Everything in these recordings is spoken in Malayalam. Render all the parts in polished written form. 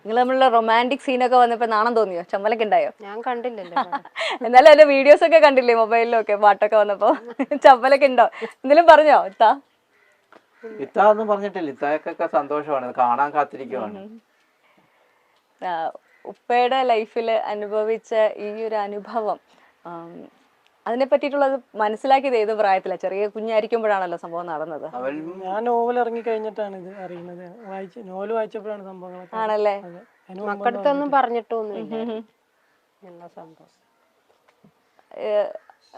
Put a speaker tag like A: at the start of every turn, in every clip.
A: നിങ്ങൾ തമ്മിലുള്ള റൊമാൻറ്റിക് സീനൊക്കെ വന്നപ്പോ നാണം തോന്നിയോ? ചമ്മലൊക്കെ ഉണ്ടായോ?
B: ഞാൻ കണ്ടില്ലല്ലോ.
A: എന്നാലും അതിന്റെ വീഡിയോസ് ഒക്കെ കണ്ടില്ലേ മൊബൈലിലും ഒക്കെ പാട്ടൊക്കെ വന്നപ്പോ? ചമ്മലൊക്കെ ഉണ്ടോ? എന്തെങ്കിലും പറഞ്ഞോ ഇത്താ?
C: ഇത്ത ഒന്നും പറഞ്ഞിട്ടില്ല. ഇത്താക്കൊക്കെ സന്തോഷമാണ്, കാണാൻ കാത്തിരിക്കുവാണ്.
A: ഉപ്പയുടെ ലൈഫിൽ അനുഭവിച്ച ഈ ഒരു അനുഭവം, അതിനെ പറ്റിയിട്ടുള്ളത് മനസ്സിലാക്കിയത് ഏത് പ്രായത്തിലാണ്? ചെറിയ കുഞ്ഞായിരിക്കുമ്പോഴാണല്ലോ സംഭവം നടന്നത്.
D: ഞാൻ നോവൽ ഇറങ്ങി കഴിഞ്ഞിട്ടാണ് ഇത് അറിയുന്നത്. നോവൽ വായിച്ചപ്പോഴാണ് സംഭവങ്ങളൊക്കെ.
A: ആണല്ലേ?
B: മക്കടുത്തൊന്നും പറഞ്ഞിട്ടൊന്നുമില്ല എല്ലാ സംഭവം.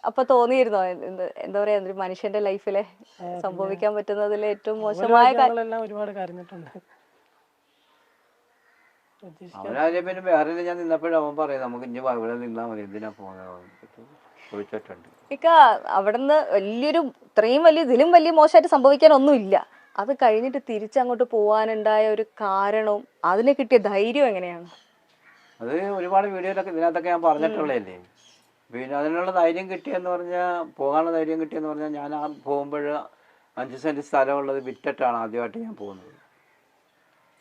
A: അപ്പൊ തോന്നിയിരുന്നോ എന്താ പറയാ, ഒരു മനുഷ്യന്റെ ലൈഫിലെ സംഭവിക്കാൻ പറ്റുന്നതിൽ ഏറ്റവും മോശമായ
D: ഞങ്ങളെല്ലാം ഒരുപാട് കരഞ്ഞിട്ടുണ്ട്.
C: അവനാദ്യം പിന്നെ വേറെ ഞാൻ നിന്നപ്പോഴും അവൻ പറയും നമുക്ക് ഇനി ഇവിടെ നിന്നാ മതി, എന്തിനാ പോകുന്നത് ചോദിച്ചിട്ടുണ്ട്.
A: ഇക്ക അവിടുന്ന് ഇത്രയും വലിയ ഇതിലും വലിയ മോശമായിട്ട് സംഭവിക്കാൻ ഒന്നുമില്ല. അത് കഴിഞ്ഞിട്ട് തിരിച്ചങ്ങോട്ട് പോവാനുണ്ടായ ഒരു കാരണവും അതിന് കിട്ടിയ ധൈര്യം എങ്ങനെയാണ്?
C: അത് ഒരുപാട് വീഡിയോയിലൊക്കെ ഇതിനകത്തൊക്കെ ഞാൻ പറഞ്ഞിട്ടുള്ളതല്ലേ. പിന്നെ അതിനുള്ള ധൈര്യം കിട്ടിയെന്ന് പറഞ്ഞാൽ, പോകാനുള്ള ധൈര്യം കിട്ടിയെന്ന് പറഞ്ഞാൽ, ഞാൻ ആ പോകുമ്പോൾ 5 സെൻറ്റ് സ്ഥലമുള്ളത് വിറ്റിട്ടാണ് ആദ്യമായിട്ട് ഞാൻ പോകുന്നത്.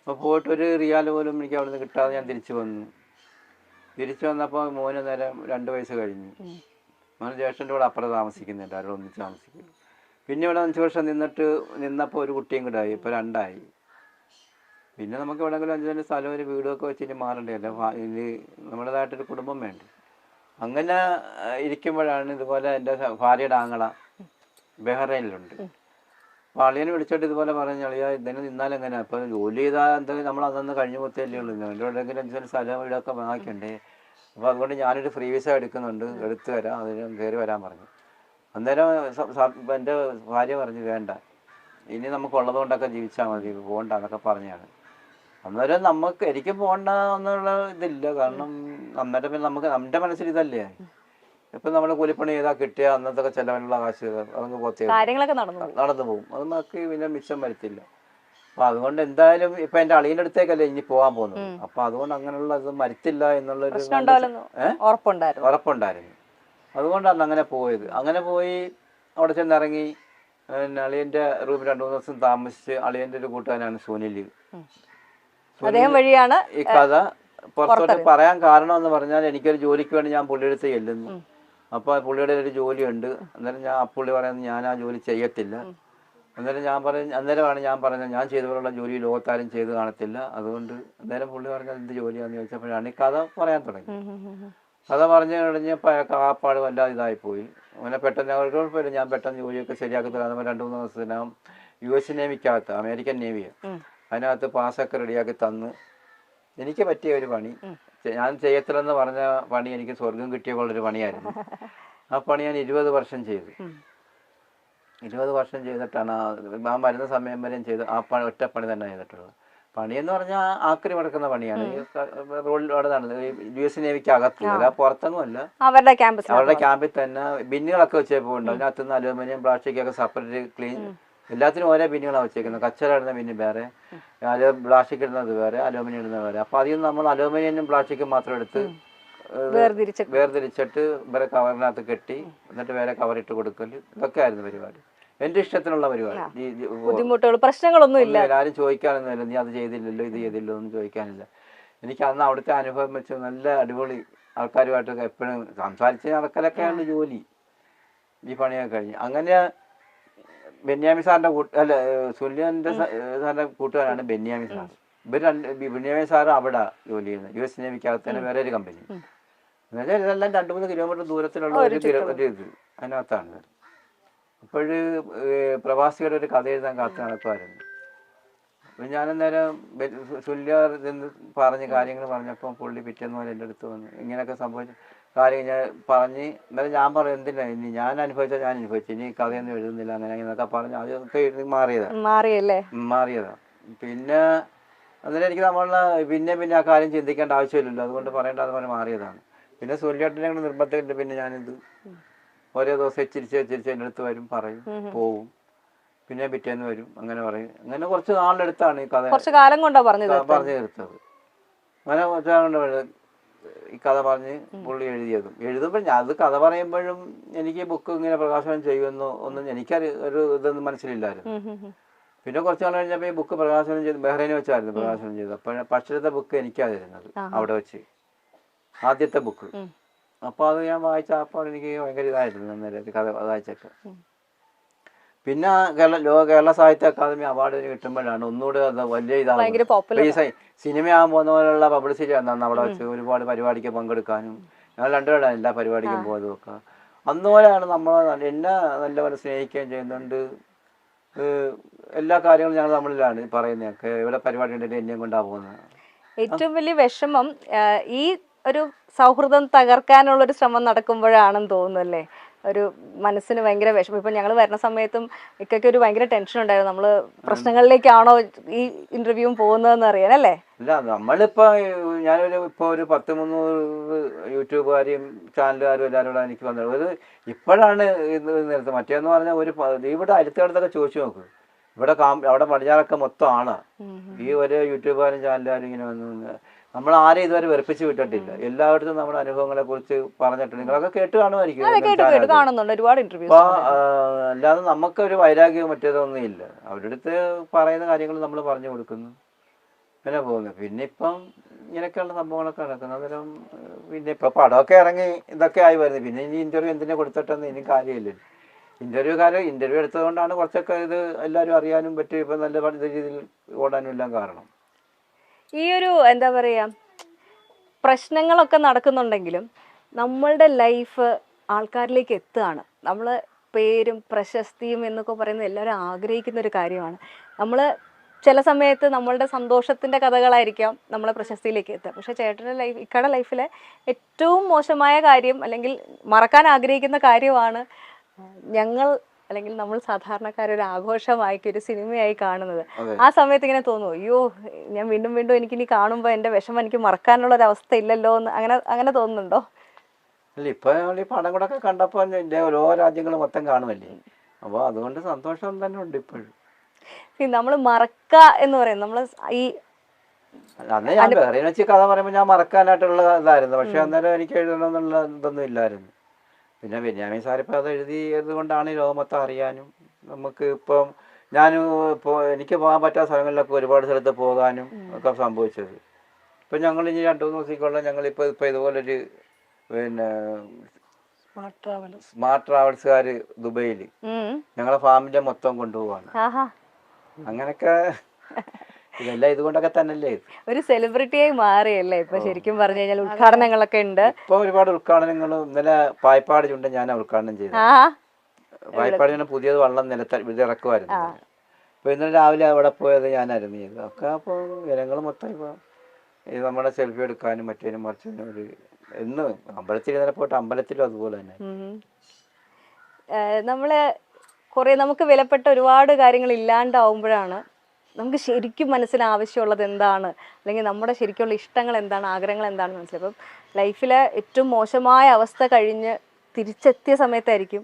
C: അപ്പോൾ പോയിട്ടൊരു റിയാൽ പോലും എനിക്ക് അവിടെ നിന്ന് കിട്ടാതെ ഞാൻ തിരിച്ചു വന്നു. തിരിച്ചു വന്നപ്പോൾ മോന് നേരം 2 വയസ്സ് കഴിഞ്ഞു. മോന് ജ്യേഷ്ഠൻ്റെ കൂടെ അപ്പുറം താമസിക്കുന്നുണ്ട്, അവരോട് ഒന്നിച്ച് താമസിക്കുന്നു. പിന്നെ ഇവിടെ 5 വർഷം നിന്നപ്പോൾ ഒരു കുട്ടിയും കൂടെ ആയി, ഇപ്പോൾ 2 ആയി. പിന്നെ നമുക്ക് എവിടെയെങ്കിലും 5 സെൻറ്റ് സ്ഥലം ഒരു വീടൊക്കെ വെച്ച് ഇനി മാറണ്ടല്ലോ, ഇത് നമ്മുടേതായിട്ടൊരു കുടുംബം വേണ്ട. അങ്ങനെ ഇരിക്കുമ്പോഴാണ് ഇതുപോലെ എൻ്റെ ഭാര്യയുടെ ആങ്ങള ബഹ്റൈനിലുണ്ട്. അപ്പോൾ അളിയനെ വിളിച്ചിട്ട് ഇതുപോലെ പറഞ്ഞു, അളിയാ ഇതിന് നിന്നാലെങ്ങനെ, അപ്പോൾ ജോലി ചെയ്താൽ എന്തെങ്കിലും നമ്മൾ അതൊന്ന് കഴിഞ്ഞു പോത്തല്ലേ ഉള്ളൂ, എൻ്റെ എവിടെയെങ്കിലും 5 സെൻറ്റ് സ്ഥലം വീടൊക്കെ വാങ്ങിക്കണ്ടേ. അപ്പോൾ അതുകൊണ്ട് ഞാനൊരു ഫ്രീ വിസ എടുക്കുന്നുണ്ട്, എടുത്തു തരാം, അതിന് കയറി വരാൻ പറഞ്ഞു. അന്നേരം എൻ്റെ ഭാര്യ പറഞ്ഞു വേണ്ട, ഇനി നമുക്കുള്ളത് കൊണ്ടൊക്കെ ജീവിച്ചാൽ മതി, പോകണ്ട എന്നൊക്കെ പറഞ്ഞാണ്. അന്നേരം എനിക്ക് പോകണ്ട എന്നുള്ള ഇതില്ല. കാരണം അന്നേരം പിന്നെ നമ്മുടെ മനസ്സിൽ ഇതല്ലേ, ഇപ്പം നമ്മൾ കൂലിപ്പണി ചെയ്താൽ കിട്ടിയ അന്നത്തെ ചെലവിനുള്ള കാശ് അതങ്ങ് പോത്തേ നടന്നു പോകും. അത് നമുക്ക് പിന്നെ മിച്ചം വരത്തില്ല. അപ്പം അതുകൊണ്ട് എന്തായാലും ഇപ്പം എൻ്റെ അളിയൻ്റെ അടുത്തേക്കല്ലേ ഇനി പോകാൻ പോകുന്നത്. അപ്പം അതുകൊണ്ട് അങ്ങനെയുള്ള ഇത് മരത്തില്ല എന്നുള്ളൊരു ഉറപ്പുണ്ടായിരുന്നു. അതുകൊണ്ടാണ് അങ്ങനെ പോയത്. അങ്ങനെ പോയി അവിടെ ചെന്നിറങ്ങി. പിന്നെ അളിയൻ്റെ റൂമിൽ 2-3 ദിവസം താമസിച്ച്. അളിയൻ്റെ ഒരു കൂട്ടുകാരനാണ് സുനിൽ.
A: വഴിയാണ്
C: ഈ കഥ പുറത്തോട്ട് പറയാൻ കാരണം എന്ന് പറഞ്ഞാൽ, എനിക്കൊരു ജോലിക്ക് വേണ്ടി ഞാൻ പുള്ളിയെടുത്ത് ചെല്ലുന്നു. അപ്പോൾ പുള്ളിയുടെ ഒരു ജോലിയുണ്ട്. അന്നേരം പുള്ളി പറയുന്നത് ഞാൻ ആ ജോലി ചെയ്യത്തില്ല. അന്നേരമാണ് ഞാൻ പറഞ്ഞത് ഞാൻ ചെയ്തപോലുള്ള ജോലി ലോകത്താരും ചെയ്ത് കാണത്തില്ല. അതുകൊണ്ട് അന്നേരം പുള്ളി പറഞ്ഞാൽ എന്ത് ജോലിയാണെന്ന് ചോദിച്ചപ്പോഴാണ് ഈ കഥ പറയാൻ തുടങ്ങി. കഥ പറഞ്ഞു കഴിഞ്ഞപ്പോൾ അയാൾക്ക് ആപ്പാട് വല്ലാതെ ഇതായിപ്പോയി. അങ്ങനെ പെട്ടെന്ന് കുഴപ്പമില്ല, ഞാൻ പെട്ടെന്ന് ജോലിയൊക്കെ ശരിയാക്കി തരാം. 2-3 ദിവസത്തിനകം US നേവിക്കകത്ത്, അമേരിക്കൻ നേവിയാണ്, അതിനകത്ത് പാസ്സൊക്കെ റെഡിയാക്കി തന്ന്. എനിക്ക് പറ്റിയ ഒരു പണി, ഞാൻ ചെയ്യത്തില്ലെന്ന് പറഞ്ഞ പണി എനിക്ക് സ്വർഗം കിട്ടിയ പോലൊരു പണിയായിരുന്നു. ആ പണി ഞാൻ 20 വർഷം ചെയ്തു. 20 വർഷം ചെയ്തിട്ടാണ് ആ മരുന്ന സമയം വരെയും ചെയ്ത് ആ ഒറ്റ പണി തന്നെ ചെയ്തിട്ടുള്ളത്. പണിയെന്ന് പറഞ്ഞാൽ ആക്രി മടക്കുന്ന പണിയാണ്. റോഡിലൂടെ നടന്നത് US നേവിക്ക് അകത്ത്, അല്ല പുറത്തൊന്നും അല്ല, അവരുടെ ക്യാമ്പിൽ തന്നെ. ബിന്നുകളൊക്കെ വെച്ചപ്പോൾ ഉണ്ട്, അതിനകത്ത് നിന്ന് അലൂമിനിയം പ്ലാസ്റ്റിക് ഒക്കെ സെപ്പറേറ്റ് ക്ലീൻ, എല്ലാത്തിനും ഓരോ ബിന്നുകളാണ് വെച്ചേക്കുന്നത്. കച്ചറ ഇടുന്ന ബിന്ന് വേറെ, പ്ലാസ്റ്റിക് ഇടുന്നത് വേറെ, അലൂമിനിയം ഇടുന്നത് വേറെ. അപ്പോൾ അതിൽ നിന്ന് നമ്മൾ അലൂമിനിയം പ്ലാസ്റ്റിക്കും മാത്രം എടുത്ത് വേർതിരിച്ചിട്ട് വേറെ കവറിനകത്ത് കെട്ടി, എന്നിട്ട് വേറെ കവറിട്ട് കൊടുക്കൽ, ഇതൊക്കെ ആയിരുന്നു പരിപാടി. എൻ്റെ ഇഷ്ടത്തിനുള്ള പരിപാടി.
A: ബുദ്ധിമുട്ടുകൾ പ്രശ്നങ്ങളൊന്നും ഇല്ല,
C: ആരും ചോദിക്കാനൊന്നുമില്ല, നീ അത് ചെയ്തില്ലല്ലോ ഇത് ചെയ്തില്ലോ ഒന്നും ചോദിക്കാനില്ല. എനിക്ക് അന്ന് അവിടുത്തെ അനുഭവം വെച്ച് നല്ല അടിപൊളി ആൾക്കാരുമായിട്ടൊക്കെ എപ്പോഴും സംസാരിച്ച് നടക്കലൊക്കെയാണ് ജോലി. ഈ പണിയൊക്കെ കഴിഞ്ഞ് അങ്ങനെ ബെന്യാമി സാറിൻ്റെ സുനിലിൻ്റെ സാറിൻ്റെ കൂട്ടുകാരാണ് ബെന്യാമി സാർ. ബെന്യാമി സാർ അവിടെ ജോലി ചെയ്യുന്നത്, US നേവിക്കകത്ത് തന്നെ വേറെ ഒരു കമ്പനി. എന്നുവെച്ചാൽ ഇതെല്ലാം 2-3 കിലോമീറ്റർ ദൂരത്തിലുള്ള ഒരു ഇത് അതിനകത്താണ്. അപ്പോൾ പ്രവാസികളുടെ ഒരു കഥ എഴുതാൻ കാത്തു നടക്കുമായിരുന്നു. അപ്പം ഞാനന്നേരം സുല്യാർ എന്ന് പറഞ്ഞ് കാര്യങ്ങൾ പറഞ്ഞപ്പോൾ പുള്ളി പിറ്റേന്ന് പോലെ എൻ്റെ അടുത്ത് വന്നു, ഇങ്ങനെയൊക്കെ സംഭവിച്ചു കാര്യം ഞാൻ പറഞ്ഞ്. എന്നാലും ഞാൻ പറയും എന്തിനാ ഇനി ഞാൻ അനുഭവിച്ചു, ഇനി കഥയൊന്നും എഴുതുന്നില്ല അങ്ങനെ എന്നൊക്കെ പറഞ്ഞ് അതൊക്കെ എഴുതി മാറിയതാ. പിന്നെ അന്നേരം എനിക്ക് പിന്നെ ആ കാര്യം ചിന്തിക്കേണ്ട ആവശ്യമില്ലല്ലോ, അതുകൊണ്ട് പറയേണ്ടത് പറഞ്ഞ് മാറിയതാണ്. പിന്നെ സുല്യാട്ടിനെ കൊണ്ട് നിർബന്ധമില്ല. പിന്നെ ഞാനിത് ഓരോ ദിവസം ചിരിച്ച് എൻ്റെ അടുത്ത് വരും, പറയും, പോവും, പിന്നെ പിറ്റേന്ന് വരും, അങ്ങനെ പറയും. അങ്ങനെ കുറച്ച് നാളിൻ്റെ അടുത്താണ് ഈ കഥ പറഞ്ഞു തീർത്തത്. അങ്ങനെ കുറച്ച് നാളുകൊണ്ട് ഈ കഥ പറഞ്ഞ് പുള്ളി എഴുതുമ്പോൾ അത് കഥ പറയുമ്പോഴും എനിക്ക് ബുക്ക് ഇങ്ങനെ പ്രകാശനം ചെയ്യുമെന്നോ ഒന്നും ഒരു ഇതൊന്നും മനസ്സിലില്ലായിരുന്നു. പിന്നെ കുറച്ച് നാൾ കഴിഞ്ഞപ്പോൾ ഈ ബുക്ക് പ്രകാശനം ചെയ്ത് ബഹ്റൈനിൽ വെച്ചായിരുന്നു പ്രകാശനം ചെയ്തത്. അപ്പോൾ പക്ഷത്തെ ബുക്ക് എനിക്കാണ് തരുന്നത് അവിടെ വെച്ച്, ആദ്യത്തെ ബുക്ക്. അപ്പോൾ അത് ഞാൻ വായിച്ച അപ്പോൾ എനിക്ക് ഭയങ്കര ഇതായിരുന്നു അന്നേരം കഥ വായിച്ചൊക്കെ. പിന്നെ കേരള സാഹിത്യ അക്കാദമി അവാർഡ് കിട്ടുമ്പോഴാണ് ഒന്നുകൂടെ അത് വലിയ ഇതാണ്. ഈ സിനിമയാകാൻ പോകുന്ന പോലുള്ള പബ്ലിസിറ്റി ആണ് അവിടെ വെച്ച് ഒരുപാട് പരിപാടിക്ക് പങ്കെടുക്കാനും. ഞങ്ങൾ രണ്ടുപേരാണ് എല്ലാ പരിപാടിക്കും പോയതും ഒക്കെ. അന്നുപോലെയാണ് നമ്മൾ എന്നെ നല്ലപോലെ സ്നേഹിക്കുകയും ചെയ്യുന്നുണ്ട്. എല്ലാ കാര്യങ്ങളും ഞങ്ങൾ നമ്മളിലാണ് പറയുന്നതൊക്കെ. ഇവിടെ പരിപാടി ഉണ്ടെങ്കിൽ എന്നെയും കൊണ്ടാണ് പോകുന്നത്.
A: ഏറ്റവും വലിയ വിഷമം ഈ ഒരു സൗഹൃദം തകർക്കാനുള്ളൊരു ശ്രമം നടക്കുമ്പോഴാണെന്ന് തോന്നുന്നു അല്ലേ? ഒരു മനസ്സിന് ഭയങ്കര വിഷമം. ഇപ്പം ഞങ്ങൾ വരുന്ന സമയത്തും ഇക്കൊക്കെ ഒരു ഭയങ്കര ടെൻഷൻ ഉണ്ടായിരുന്നു, നമ്മൾ പ്രശ്നങ്ങളിലേക്കാണോ ഈ ഇന്റർവ്യൂവും പോകുന്നതെന്ന് അറിയാൻ അല്ലേ?
C: ഇല്ല, നമ്മളിപ്പോൾ ഇപ്പോൾ ഒരു 100-300 യൂട്യൂബുകാരെയും ചാനലുകാരും എല്ലാവരും കൂടെ എനിക്ക് വന്നത് ഒരു ഇപ്പോഴാണ് ഇത് നേരത്തെ. മറ്റേന്ന് പറഞ്ഞാൽ ഇവിടെ അടുത്തടുത്തൊക്കെ ചോദിച്ചു നോക്ക്, ഇവിടെ അവിടെ പടിഞ്ഞാറൊക്കെ മൊത്തം ആണ് ഈ ഒരു യൂട്യൂബുകാരും ചാനലുകാരും ഇങ്ങനെ വന്ന്. നമ്മൾ ആരും ഇതുവരെ വെറുപ്പിച്ച് വിട്ടിട്ടില്ല. എല്ലായിടത്തും നമ്മുടെ അനുഭവങ്ങളെ കുറിച്ച് പറഞ്ഞിട്ടുണ്ട്. നിങ്ങളൊക്കെ കേട്ട് കാണുമായിരിക്കും. അപ്പൊ അല്ലാതെ നമുക്കൊരു വൈരാഗ്യം മറ്റേതൊന്നും ഇല്ല. അവരുടെ അടുത്ത് പറയുന്ന കാര്യങ്ങൾ നമ്മൾ പറഞ്ഞു കൊടുക്കുന്നു, പിന്നെ പോകുന്നു. പിന്നെ ഇപ്പം ഇങ്ങനെയൊക്കെയുള്ള സംഭവങ്ങളൊക്കെ നടക്കുന്നത്. അന്നേരം പിന്നെ ഇപ്പൊ പടമൊക്കെ ഇറങ്ങി ഇതൊക്കെ ആയി വരുന്നത്. പിന്നെ ഇനി ഇന്റർവ്യൂ എന്തിനെ കൊടുത്തിട്ടൊന്നും ഇനി കാര്യമില്ല. ഇന്റർവ്യൂ എടുത്തതുകൊണ്ടാണ് കുറച്ചൊക്കെ ഇത് എല്ലാവരും അറിയാനും പറ്റും, ഇപ്പൊ നല്ല രീതിയിൽ ഓടാനും എല്ലാം കാരണം.
A: ഈ ഒരു എന്താ പറയാ, പ്രശ്നങ്ങളൊക്കെ നടക്കുന്നുണ്ടെങ്കിലും നമ്മളുടെ ലൈഫ് ആൾക്കാരിലേക്ക് എത്തുകയാണ്. നമ്മൾ പേരും പ്രശസ്തിയും എന്നൊക്കെ പറയുന്നത് എല്ലാവരും ആഗ്രഹിക്കുന്ന ഒരു കാര്യമാണ്. നമ്മൾ ചില സമയത്ത് നമ്മളുടെ സന്തോഷത്തിൻ്റെ കഥകളായിരിക്കാം നമ്മളെ പ്രശസ്തിയിലേക്ക് എത്തുക. പക്ഷേ ഇക്കടെ ലൈഫിലെ ഏറ്റവും മോശമായ കാര്യം അല്ലെങ്കിൽ മറക്കാൻ ആഗ്രഹിക്കുന്ന കാര്യമാണ് അല്ലെങ്കിൽ നമ്മൾ സാധാരണക്കാരൊരു ആഘോഷമാക്കി ഒരു സിനിമയായി കാണുന്നത്. ആ സമയത്ത് ഇങ്ങനെ തോന്നുന്നു, അയ്യോ ഞാൻ വീണ്ടും വീണ്ടും എനിക്കിനി കാണുമ്പോൾ എൻ്റെ വിഷമം എനിക്ക് മറക്കാനുള്ള ഒരു അവസ്ഥ ഇല്ലല്ലോ എന്ന് അങ്ങനെ തോന്നുന്നുണ്ടോ?
C: അല്ല, ഇപ്പൊ ഈ പടം കൂടെ ഒക്കെ കണ്ടപ്പോൾ ഓരോ രാജ്യങ്ങൾ മൊത്തം കാണുമല്ലേ, അപ്പോൾ അതുകൊണ്ട് സന്തോഷം തന്നെ ഉണ്ട് ഇപ്പോഴും.
A: നമ്മൾ മറക്ക എന്ന് പറയും, നമ്മൾ ഈ
C: അന്ന് ഞാൻ വേറെ വെച്ച് കഥ പറയുമ്പോൾ ഞാൻ മറക്കാനായിട്ടുള്ള ഇതായിരുന്നു. പക്ഷെ അന്നേരം എനിക്ക് എഴുതണം എന്നുള്ള ഇതൊന്നും ഇല്ലായിരുന്നു. പിന്നെ ബെന്യാമിൻ സാറിപ്പോൾ അത് എഴുതിയത് കൊണ്ടാണ് ലോകം മൊത്തം അറിയാനും നമുക്ക് ഇപ്പം എനിക്ക് പോകാൻ പറ്റാത്ത സ്ഥലങ്ങളിലൊക്കെ ഒരുപാട് സ്ഥലത്ത് പോകാനും ഒക്കെ സംഭവിച്ചത്. ഇപ്പം ഞങ്ങൾ ഇനി 2-3 ദിവസത്തേക്കുള്ള ഞങ്ങളിപ്പോൾ ഇതുപോലൊരു പിന്നെ സ്മാർട്ട് ട്രാവൽസുകാർ ദുബൈയിൽ ഞങ്ങളെ ഫാമിലിയെ മൊത്തം കൊണ്ടുപോവാണ്. അങ്ങനെയൊക്കെ ഇതെല്ലാം ഇതുകൊണ്ടൊക്കെ തന്നെയല്ലേ
A: ഒരു സെലിബ്രിറ്റിയായി മാറിയല്ലേ ഇപ്പൊ? ശരിക്കും പറഞ്ഞു കഴിഞ്ഞാൽ ഉദ്ഘാടനങ്ങളൊക്കെ ഉണ്ട്.
C: ഇപ്പൊ ഒരുപാട് ഉദ്ഘാടനങ്ങളും. ഇന്നലെ പായ്പാട് ചുണ്ട് ഞാൻ ഉദ്ഘാടനം ചെയ്തു. പായ്പാട് ചുണ്ട് പുതിയത് വള്ളം ഇറക്കുമായിരുന്നു. അപ്പൊ ഇന്നലെ രാവിലെ അവിടെ പോയത് ഞാനായിരുന്നു ചെയ്തത് ഒക്കെ. അപ്പോൾ ജനങ്ങൾ മൊത്തം ഇപ്പൊ ഇത് നമ്മുടെ സെൽഫി എടുക്കാനും മറ്റേനും മറിച്ചതിനും ഒരു എന്ന് അമ്പലത്തിൽ ഇന്നലെ പോയിട്ട് അമ്പലത്തിലും അതുപോലെ തന്നെ.
A: നമുക്ക് വിലപ്പെട്ട ഒരുപാട് കാര്യങ്ങൾ ഇല്ലാണ്ടാവുമ്പോഴാണ് നമുക്ക് ശരിക്കും മനസ്സിന് ആവശ്യമുള്ളത് എന്താണ്, അല്ലെങ്കിൽ നമ്മുടെ ശരിക്കുള്ള ഇഷ്ടങ്ങൾ എന്താണ്, ആഗ്രഹങ്ങൾ എന്താണെന്ന് മനസ്സിലായി. അപ്പം ലൈഫിലെ ഏറ്റവും മോശമായ അവസ്ഥ കഴിഞ്ഞ് തിരിച്ചെത്തിയ സമയത്തായിരിക്കും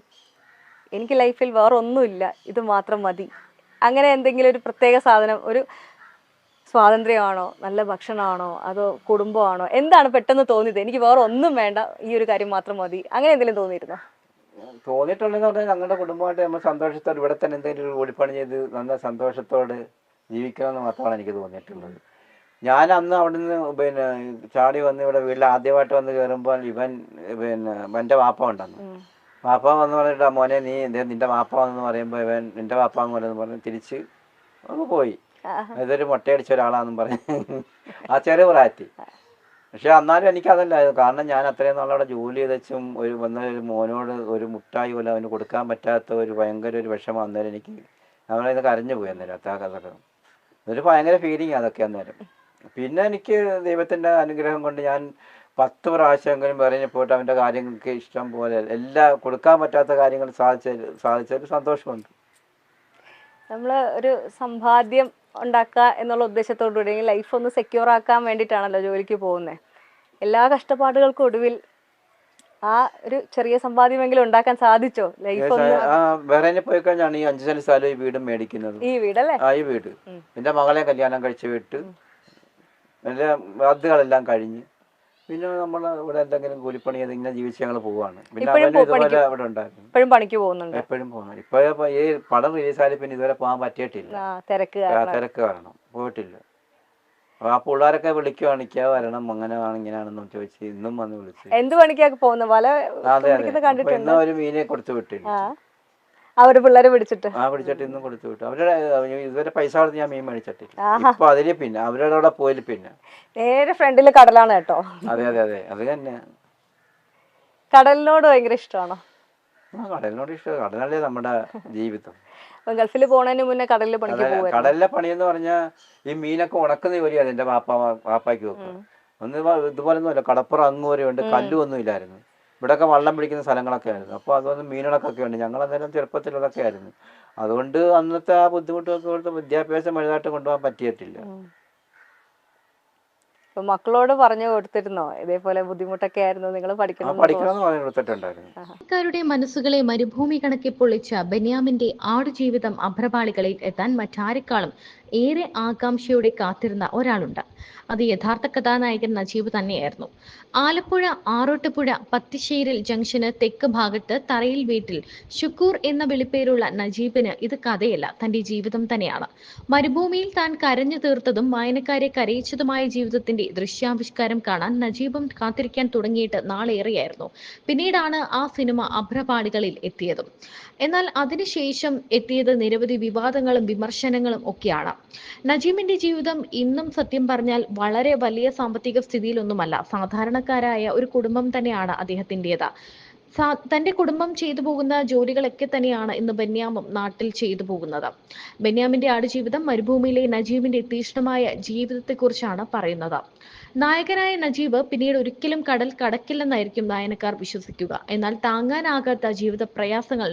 A: എനിക്ക് ലൈഫിൽ വേറെ ഒന്നുമില്ല, ഇത് മാത്രം മതി. അങ്ങനെ എന്തെങ്കിലും ഒരു പ്രത്യേക സാധനം, ഒരു സ്വാതന്ത്ര്യമാണോ, നല്ല ഭക്ഷണമാണോ, അതോ കുടുംബമാണോ, എന്താണ് പെട്ടെന്ന് തോന്നിയത്? എനിക്ക് വേറെ ഒന്നും വേണ്ട, ഈ ഒരു കാര്യം മാത്രം മതി, അങ്ങനെ എന്തെങ്കിലും തോന്നിയിരുന്നോ?
C: തോന്നിയിട്ടുള്ളതെന്ന് പറഞ്ഞാൽ ഞങ്ങളുടെ കുടുംബമായിട്ട് നമ്മൾ സന്തോഷത്തോടെ ഇവിടെ തന്നെ എന്തെങ്കിലും ഒരു കൂലിപ്പണി ചെയ്ത് നല്ല സന്തോഷത്തോടെ ജീവിക്കണമെന്ന് മാത്രമാണ് എനിക്ക് തോന്നിയിട്ടുള്ളത്. ഞാൻ അന്ന് അവിടെ നിന്ന് പിന്നെ ചാടി വന്ന് ഇവിടെ വീട്ടിൽ ആദ്യമായിട്ട് വന്ന് കയറുമ്പോൾ എൻ്റെ വാപ്പ ഉണ്ടെന്ന്. വാപ്പ വന്ന് പറഞ്ഞിട്ട് മോനെ നീ നിന്റെ വാപ്പ വന്നെന്ന് പറയുമ്പോൾ നിന്റെ വാപ്പ എന്ന് പറഞ്ഞ് തിരിച്ച് അങ്ങ് പോയി. ഇതൊരു മുട്ടയടിച്ച ഒരാളാണെന്നും പറഞ്ഞ് ആ ചെറിയ പ്രായത്തിൽ. പക്ഷെ എന്നാലും എനിക്കതല്ലായിരുന്നു. കാരണം ഞാൻ അത്രയും നാളവിടെ ജോലി ചെയ്തും ഒരു മോനോട് ഒരു മുട്ടായി പോലും അവന് കൊടുക്കാൻ പറ്റാത്ത ഒരു ഭയങ്കര ഒരു വിഷമം അന്നേരം എനിക്ക്. നമ്മളത് കരഞ്ഞു പോയി അന്നേരം. അതൊക്കെ ഒരു ഭയങ്കര ഫീലിംഗ് അതൊക്കെ അന്നേരം. പിന്നെ എനിക്ക് ദൈവത്തിൻ്റെ അനുഗ്രഹം കൊണ്ട് ഞാൻ 10 പ്രാവശ്യമെങ്കിലും പറഞ്ഞ് പോയിട്ട് അവൻ്റെ കാര്യങ്ങൾക്ക് ഇഷ്ടം പോലെ കൊടുക്കാൻ പറ്റാത്ത കാര്യങ്ങൾ സാധിച്ചൊരു സന്തോഷമുണ്ട്.
A: നമ്മൾ ഒരു സമ്പാദ്യം ഉണ്ടാക്കുക എന്നുള്ള ഉദ്ദേശത്തോടുകൂടി ലൈഫ് ഒന്ന് സെക്യൂർ ആക്കാൻ വേണ്ടിയിട്ടാണല്ലോ ജോലിക്ക് പോകുന്നത്. എല്ലാ കഷ്ടപ്പാടുകൾക്കും ഒടുവിൽ ആ ഒരു ചെറിയ സമ്പാദ്യമെങ്കിലും ഉണ്ടാക്കാൻ സാധിച്ചോ? ലൈഫ്
C: വേറെ പോയി കഴിഞ്ഞാണ് ഈ 5 സെന്റ് സ്ഥലം ഈ വീടും മേടിക്കുന്നത്.
A: ഈ വീടല്ലേ?
C: ഈ വീട് എൻ്റെ മകളെ കല്യാണം കഴിച്ച് വിട്ട് എൻ്റെ ബാധ്യതകളെല്ലാം കഴിഞ്ഞ് പിന്നെ നമ്മൾ ഇവിടെ എന്തെങ്കിലും കൂലിപ്പണി ചെയ്ത് ഇങ്ങനെ ജീവിച്ച് ഞങ്ങൾ പോവാണ്. പിന്നെ
A: ഇപ്പഴും
C: അവനും ഇതുപോലെ അവിടെ ഉണ്ടായിരുന്നു,
A: ഇപ്പോഴും പണിക്ക് പോകുന്നുണ്ട്.
C: എപ്പോഴും പോകുന്നു. ഇപ്പൊ ഈ പടം റിലീസായാലും പിന്നെ ഇതുവരെ പോകാൻ പറ്റിയിട്ടില്ല,
A: തിരക്ക്
C: തിരക്ക് കാരണം പോയിട്ടില്ല. ആ പിള്ളേരൊക്കെ വിളിക്കുവാണിക്കാ വരണം, അങ്ങനെയാണ് ഇങ്ങനെയാണെന്നും ചോദിച്ച് ഇന്നും വന്ന് വിളിച്ചു.
A: എന്ത് പണിക്കൊക്കെ പോകുന്നു? വല
C: അതെ അതെ,
A: കണ്ടിട്ടുണ്ട്.
C: ഇന്നും ഒരു മീനെ കൊടുത്തു വിട്ടില്ല.
A: അവര് പിള്ളേരെ പിടിച്ചിട്ട്
C: പിടിച്ചിട്ട് ഇന്നും കൊടുത്തു വിട്ടു. അവരുടെ ഇതുവരെ പൈസ കൊടുത്ത് ഞാൻ മീൻ മേടിച്ചിട്ടില്ല. ഇപ്പൊ അതില് പിന്നെ അവരുടെ അവിടെ പോയില്ല. പിന്നെ
A: നേരെ ഫ്രണ്ടില് കടലാണ് കേട്ടോ.
C: അതെ അതെ അതെ, അത് തന്നെ.
A: കടലിനോട് ഭയങ്കര ഇഷ്ടമാണോ?
C: കടലിനോട് ഇഷ്ടം, കടലല്ലേ നമ്മുടെ ജീവിതം.
A: ഗൾഫിൽ പോണതിന് മുന്നേ കടലിൽ പണിക്ക് പോകും.
C: കടലിലെ പണിയെന്ന് പറഞ്ഞാൽ ഈ മീനൊക്കെ ഉണക്കുന്ന ജോലിയാണ് എന്റെ വാപ്പായ്ക്ക് വെക്കുക. ഒന്ന് ഇതുപോലൊന്നും അല്ല, കടപ്പുറം അങ്ങ് വരെ ഉണ്ട്, കല്ലുമൊന്നും ഇല്ലായിരുന്നു. ഇവിടെയൊക്കെ വള്ളം പിടിക്കുന്ന സ്ഥലങ്ങളൊക്കെ ആയിരുന്നു. അപ്പോൾ അതൊന്നും മീനുകളൊക്കെ ഉണ്ട്. ഞങ്ങളന്നേരം ചെറുപ്പത്തിലതൊക്കെ ആയിരുന്നു. അതുകൊണ്ട് അന്നത്തെ ആ ബുദ്ധിമുട്ടൊക്കെ കൊടുത്ത് വിദ്യാഭ്യാസം വലുതായിട്ട് കൊണ്ടുപോകാൻ പറ്റിയിട്ടില്ല.
A: ഇപ്പൊ മക്കളോട് പറഞ്ഞു കൊടുത്തിരുന്നോ ഇതേപോലെ ബുദ്ധിമുട്ടൊക്കെ ആയിരുന്നു, നിങ്ങൾ
C: പഠിക്കണമെന്ന് പറഞ്ഞു കൊടുത്തിട്ടുണ്ടായിരുന്നു.
E: ക്കാരുടെ മനസ്സുകളെ മരുഭൂമി കണക്കെ പൊള്ളിച്ച ബെന്യാമിന്റെ ആടുജീവിതം അഭ്രപാളികളിൽ എത്താൻ മറ്റാരെക്കാളും ഏറെ ആകാംക്ഷയോടെ കാത്തിരുന്ന ഒരാളുണ്ട്. അത് യഥാർത്ഥ കഥാനായകൻ നജീബ് തന്നെയായിരുന്നു. ആലപ്പുഴ ആറോട്ടുപുഴ പത്തിശ്ശേരിൽ ജംഗ്ഷന് തെക്ക് ഭാഗത്ത് തറയിൽ വീട്ടിൽ ഷുക്കൂർ എന്ന വിളിപ്പേരുള്ള നജീബിന് ഇത് കഥയല്ല, തന്റെ ജീവിതം തന്നെയാണ്. മരുഭൂമിയിൽ താൻ കരഞ്ഞു തീർത്തതും വായനക്കാരെ കരയിച്ചതുമായ ജീവിതത്തിന്റെ ദൃശ്യാവിഷ്കാരം കാണാൻ നജീബും കാത്തിരിക്കാൻ തുടങ്ങിയിട്ട് നാളേറെയായിരുന്നു. പിന്നീടാണ് ആ സിനിമ അഭ്രപാളികളിൽ എത്തിയതും. എന്നാൽ അതിനുശേഷം എത്തിയത് നിരവധി വിവാദങ്ങളും വിമർശനങ്ങളും ഒക്കെയാണ്. നജീബിന്റെ ജീവിതം ഇന്നും സത്യം പറഞ്ഞാൽ വളരെ വലിയ സാമ്പത്തിക സ്ഥിതിയിലൊന്നുമല്ല. സാധാരണക്കാരായ ഒരു കുടുംബം തന്നെയാണ് അദ്ദേഹത്തിൻ്റെത്. തന്റെ കുടുംബം ചെയ്തു പോകുന്ന ജോലികളൊക്കെ തന്നെയാണ് ഇന്ന് ബെന്യാമും നാട്ടിൽ ചെയ്തു പോകുന്നത്. ബെന്യാമിന്റെ ആടുജീവിതം മരുഭൂമിയിലെ നജീബിന്റെ തീക്ഷ്ണമായ ജീവിതത്തെക്കുറിച്ചാണ് പറയുന്നത്. നായകനായ നജീബ് പിന്നീട് ഒരിക്കലും കടൽ കടക്കില്ലെന്നായിരിക്കും വായനക്കാർ വിശ്വസിക്കുക. എന്നാൽ താങ്ങാനാകാത്ത ജീവിത പ്രയാസങ്ങൾ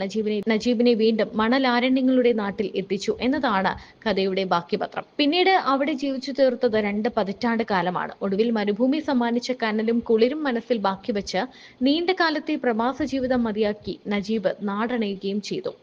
E: നജീബിനെ വീണ്ടും മണലാരണ്യങ്ങളുടെ നാട്ടിൽ എത്തിച്ചു എന്നതാണ് കഥയുടെ ബാക്കിപത്രം. പിന്നീട് അവിടെ ജീവിച്ചു തീർത്തത് 2 പതിറ്റാണ്ട് കാലമാണ്. ഒടുവിൽ മരുഭൂമി സമ്മാനിച്ച കനലും കുളിരും മനസ്സിൽ ബാക്കി വെച്ച് നീണ്ട കാലത്തെ പ്രവാസ ജീവിതം മതിയാക്കി നജീബ് നാടണയുകയും ചെയ്തു.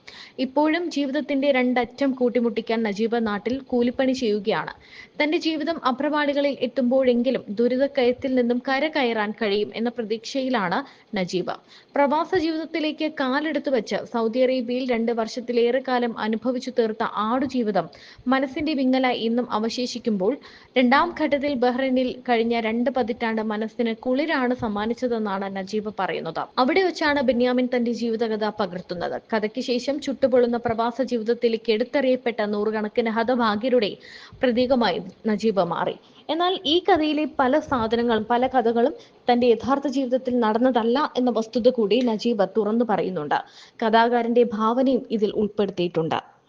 E: ഇപ്പോഴും ജീവിതത്തിന്റെ രണ്ടറ്റം കൂട്ടിമുട്ടിക്കാൻ നജീബ് നാട്ടിൽ കൂലിപ്പണി ചെയ്യുകയാണ്. തന്റെ ജീവിതം അഭ്രപാളികളിൽ എത്തുമ്പോഴെങ്കിലും ദുരിതക്കയത്തിൽ നിന്നും കരകയറാൻ കഴിയും എന്ന പ്രതീക്ഷയിലാണ് നജീബ്. പ്രവാസ ജീവിതത്തിലേക്ക് കാലെടുത്തു വെച്ച് സൗദി അറേബ്യയിൽ 2 വർഷത്തിലേറെ കാലം അനുഭവിച്ചു തീർത്ത ആടുജീവിതം മനസ്സിന്റെ വിങ്ങലായി ഇന്നും അവശേഷിക്കുമ്പോൾ, 2ാം ഘട്ടത്തിൽ ബഹ്റൈനിൽ കഴിഞ്ഞ 2 പതിറ്റാണ്ട് മനസ്സിന് കുളിരാണ് സമ്മാനിച്ചതെന്നാണ് നജീബ് പറയുന്നത്. അവിടെ വെച്ചാണ് ബെന്യാമിൻ തന്റെ ജീവിതകഥ പകർത്തുന്നത്. കഥയ്ക്ക് ശേഷം ചുട്ടുപൊള്ളുന്ന പ്രവാസ ജീവിതത്തിലേക്ക് എടുത്തെറിയപ്പെട്ട നൂറുകണക്കിന് ഹതഭാഗ്യരുടെ പ്രതീകമായി നജീബ് മാറി. എന്നാൽ ഈ കഥയിലെ പല കഥകളും തന്റെ യഥാർത്ഥ ജീവിതത്തിൽ നടന്നതല്ല എന്ന വസ്തുത കൂടി നജീബ് തുറന്നു പറയുന്നുണ്ട്. കഥാകാരന്റെ ഭാവനയും ഇതിൽ ഉൾപ്പെടുത്തിയിട്ടുണ്ട്.